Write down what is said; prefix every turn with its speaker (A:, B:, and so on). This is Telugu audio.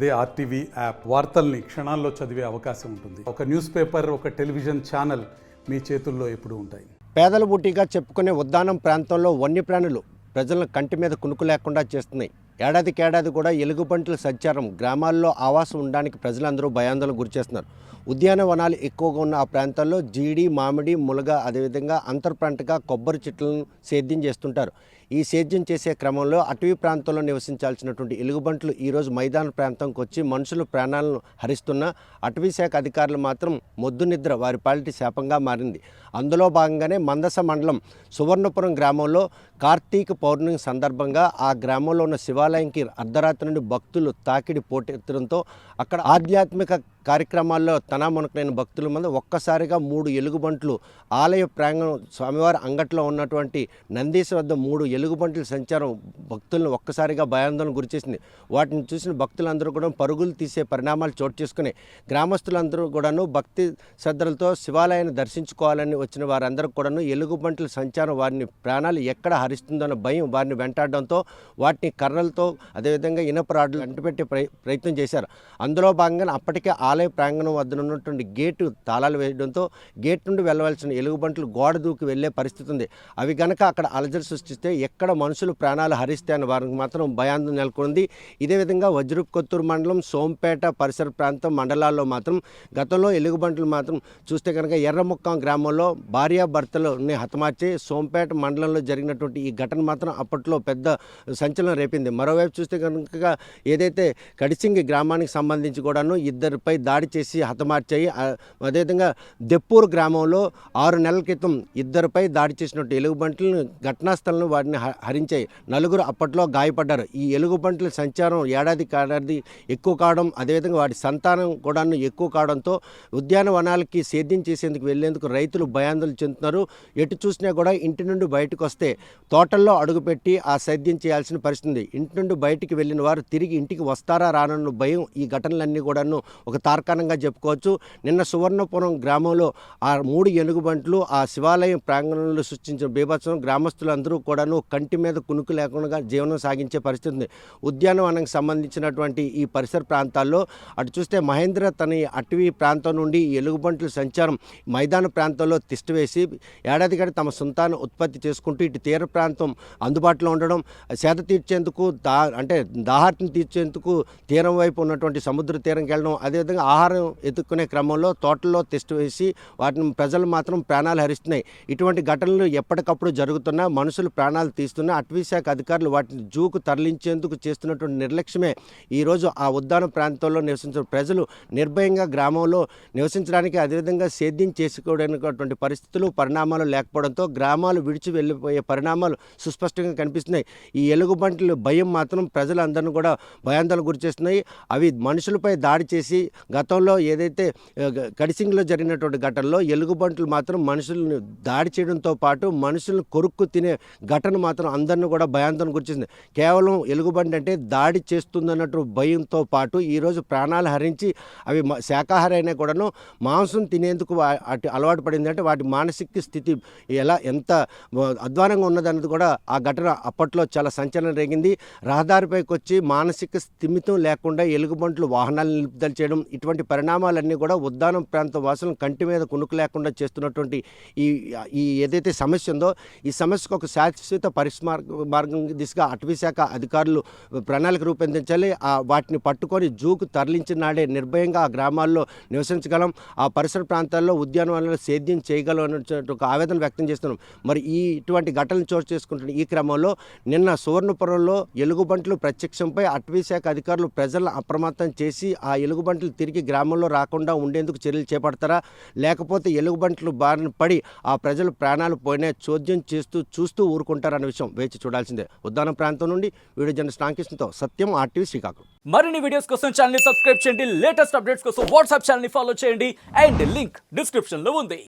A: అదే ఆర్టీవీ యాప్ వార్తల్ని క్షణాల్లో చదివే అవకాశం ఉంటుంది. ఒక న్యూస్ పేపర్, ఒక టెలివిజన్ ఛానల్ మీ చేతుల్లో ఎప్పుడూ ఉంటాయి.
B: పేదల బూటీగా చెప్పుకునే ఉద్దానం ప్రాంతంలో వన్యప్రాణులు ప్రజలను కంటి మీద కునుకు లేకుండా చేస్తున్నాయి. ఏడాదికేడాది కూడా ఎలుగుబంటుల సంచారం గ్రామాల్లో ఆవాసం ఉండడానికి ప్రజలందరూ భయాందోళనకు గురిచేస్తున్నారు. ఉద్యానవనాలు ఎక్కువగా ఉన్న ఆ ప్రాంతాల్లో జీడి, మామిడి, ములగ, అదేవిధంగా అంతర్పంటగా కొబ్బరి చెట్లను సేద్యం చేస్తుంటారు. ఈ సేద్యం చేసే క్రమంలో అటవీ ప్రాంతంలో నివసించాల్సినటువంటి ఎలుగుబంట్లు ఈరోజు మైదాన ప్రాంతంకి వచ్చి మనుషుల ప్రాణాలను హరిస్తున్న అటవీ శాఖ అధికారులు మాత్రం మొద్దు నిద్ర వారి పాలిటి శాపంగా మారింది. అందులో భాగంగానే మందస మండలం సువర్ణపురం గ్రామంలో కార్తీక పౌర్ణమి సందర్భంగా ఆ గ్రామంలో ఉన్న శివాలయంకి అర్ధరాత్రి నుండి భక్తులు తాకిడి పోటెత్తడంతో అక్కడ ఆధ్యాత్మిక కార్యక్రమాల్లో తనామునకైన భక్తుల మంది ఒక్కసారిగా 3 ఎలుగుబంట్లు ఆలయ ప్రాంగణం స్వామివారి అంగట్లో ఉన్నటువంటి నందీశ్వర వద్ద 3 ఎలుగుబంట్ల సంచారం భక్తులను ఒక్కసారిగా భయాందోళన గురిచేసింది. వాటిని చూసిన భక్తులందరూ కూడా పరుగులు తీసే పరిణామాలు చోటు చేసుకుని గ్రామస్తులందరూ కూడాను భక్తి శ్రద్ధలతో శివాలయాన్ని దర్శించుకోవాలని వచ్చిన వారందరూ కూడాను ఎలుగుబంట్ల సంచారం వారిని ప్రాణాలు ఎక్కడ హరిస్తుందన్న భయం వారిని వెంటాడడంతో వాటిని కర్రలతో అదేవిధంగా ఇనప రాడ్లు అంటిపెట్టే ప్రయత్నం చేశారు. అందులో భాగంగా అప్పటికే ఆలయ ప్రాంగణం వద్ద ఉన్నటువంటి గేటు తాళాలు వేయడంతో గేట్ నుండి వెళ్ళవలసిన ఎలుగుబంట్లు గోడ దూకి వెళ్లే పరిస్థితి ఉంది. అవి గనక అక్కడ అలజడి సృష్టిస్తే ఎక్కడ మనుషులు ప్రాణాలు హరిస్తే అని వారికి మాత్రం భయాందోళన నెలకొంది. ఇదే విధంగా వజ్రపు కొత్తూరు మండలం, సోంపేట పరిసర ప్రాంతం మండలాల్లో మాత్రం గతంలో ఎలుగుబంట్లు మాత్రం చూస్తే కనుక ఎర్రముక్కం గ్రామంలో భార్యాభర్తలని హతమార్చి సోంపేట మండలంలో జరిగినటువంటి ఈ ఘటన మాత్రం అప్పట్లో పెద్ద సంచలనం రేపింది. మరోవైపు చూస్తే కనుక ఏదైతే కడిసింగి గ్రామానికి సంబంధించి కూడాను ఇద్దరిపై దాడి చేసి హతమార్చాయి. అదేవిధంగా దెప్పూరు గ్రామంలో 6 నెలల క్రితం ఇద్దరిపై దాడి చేసినట్టు ఎలుగుబంట్లను ఘటనాస్థలను వాటిని హరించాయి. 4 అప్పట్లో గాయపడ్డారు. ఈ ఎలుగుబంట్ల సంచారం ఏడాది ఎక్కువ కావడం, అదేవిధంగా వాటి సంతానం కూడా ఎక్కువ కావడంతో ఉద్యానవనాలకి సేద్యం చేసేందుకు వెళ్లేందుకు రైతులు భయాందోళన చెందుతున్నారు. ఎటు చూసినా కూడా ఇంటి నుండి బయటకు వస్తే తోటల్లో అడుగుపెట్టి ఆ సేద్యం చేయాల్సిన పరిస్థితి. ఇంటి నుండి బయటికి వెళ్ళిన వారు తిరిగి ఇంటికి వస్తారా రానన్న భయం ఈ ఘటనలన్నీ కూడాను ఒక తార్కాణంగా చెప్పుకోవచ్చు. నిన్న సువర్ణపురం గ్రామంలో ఆ 3 ఎలుగుబంట్లు ఆ శివాలయం ప్రాంగణంలో సృష్టించిన బీభత్సం గ్రామస్తులందరూ కూడాను కంటి మీద కునుకు లేకుండా జీవనం సాగించే పరిస్థితి ఉంది. ఉద్యానవనానికి సంబంధించినటువంటి ఈ పరిసర ప్రాంతాల్లో అటు చూస్తే మహేంద్ర తన అటవీ ప్రాంతం నుండి ఎలుగుబంట్ల సంచారం మైదాన ప్రాంతంలో తిష్టవేసి ఏడాదిగా తమ సొంతాన్ని ఉత్పత్తి చేసుకుంటూ ఇటు తీర ప్రాంతం అందుబాటులో ఉండడం, సేద తీర్చేందుకు అంటే దాహార్తిని తీర్చేందుకు తీరం వైపు ఉన్నటువంటి సముద్ర తీరంకి వెళ్ళడం, అదేవిధంగా ఆహారం ఎత్తుక్కునే క్రమంలో తోటల్లో టెస్ట్ వేసి వాటిని ప్రజలు మాత్రం ప్రాణాలు హరిస్తున్నాయి. ఇటువంటి ఘటనలు ఎప్పటికప్పుడు జరుగుతున్నా మనుషులు ప్రాణాలు తీస్తున్నా అటవీ శాఖ అధికారులు వాటిని జూకు తరలించేందుకు చేస్తున్నటువంటి నిర్లక్ష్యమే ఈరోజు ఆ ఉద్యాన ప్రాంతంలో నివసించిన ప్రజలు నిర్భయంగా గ్రామంలో నివసించడానికి, అదేవిధంగా సేద్యం చేసుకోవడానికి పరిస్థితులు పరిణామాలు లేకపోవడంతో గ్రామాలు విడిచి వెళ్ళిపోయే పరిణామాలు సుస్పష్టంగా కనిపిస్తున్నాయి. ఈ ఎలుగుబంట్ల భయం మాత్రం ప్రజలందరినీ కూడా భయాందోళనకు గురిచేస్తున్నాయి. అవి మనుషులపై దాడి చేసి గతంలో ఏదైతే కడిసింగ్లో జరిగినటువంటి ఘటనలో ఎలుగుబంట్లు మాత్రం మనుషులను దాడి చేయడంతో పాటు మనుషులను కొరుక్కు తినే ఘటన మాత్రం అందరినీ కూడా భయాందోళన గురిచేసింది. కేవలం ఎలుగుబంటి అంటే దాడి చేస్తుందన్నట్టు భయంతో పాటు ఈరోజు ప్రాణాలు హరించి అవి శాకాహారి అయినా కూడాను మాంసం తినేందుకు అలవాటు పడింది. అంటే వాటి మానసిక స్థితి ఎంత అధ్వానంగా ఉన్నదన్నది కూడా ఆ ఘటన అప్పట్లో చాలా సంచలనం రేగింది. రహదారిపైకి వచ్చి మానసిక స్థిమితం లేకుండా ఎలుగుబంట్లు వాహనాలు నిలుపుదల చేయడం, ఇటువంటి పరిణామాలన్నీ కూడా ఉద్దానం ప్రాంత వాసులను కంటి మీద కునుకు లేకుండా చేస్తున్నటువంటి ఈ ఏదైతే సమస్య ఉందో ఈ సమస్యకు ఒక శాశ్వత మార్గం దిశగా అటవీ శాఖ అధికారులు ప్రణాళిక రూపొందించాలి. వాటిని పట్టుకొని జూకు తరలించిన నాడే నిర్భయంగా ఆ గ్రామాల్లో నివసించగలం, ఆ పరిసర ప్రాంతాల్లో ఉద్యానవనాల్లో సేద్యం చేయగలం అనే ఒక ఆవేదన వ్యక్తం చేస్తున్నాం. మరి ఇటువంటి ఘటనలు చోటు చేసుకుంటున్న ఈ క్రమంలో నిన్న సువర్ణపురంలో ఎలుగుబంట్లు ప్రత్యక్షంపై అటవీ శాఖ అధికారులు ప్రజలను అప్రమత్తం చేసి ఆ ఎలుగుబంట్లు తిరిగి గ్రామంలో రాకుండా ఉండేందుకు చర్యలు చేపడతారా, లేకపోతే ఎలుగుబంట్లు బారిన పడి ఆ ప్రజలు ప్రాణాలు పోయినా చోద్యం చూస్తూ ఊరుకుంటారన్న విషయం వేచి చూడాల్సిందే. ఉద్దానం ప్రాంతం నుండి వీడియో జర్నలిస్ట్ రామకృష్ణతో సత్యం, ఆర్టీవీ శ్రీకాకుళం.
C: మరిన్ని వీడియోస్ కోసం ఛానల్ ని సబ్స్క్రైబ్ చేయండి, లేటెస్ట్ అప్డేట్స్ కోసం వాట్సాప్ ఛానల్ ని ఫాలో చేయండి అండ్ లింక్ డిస్క్రిప్షన్ లో ఉంది.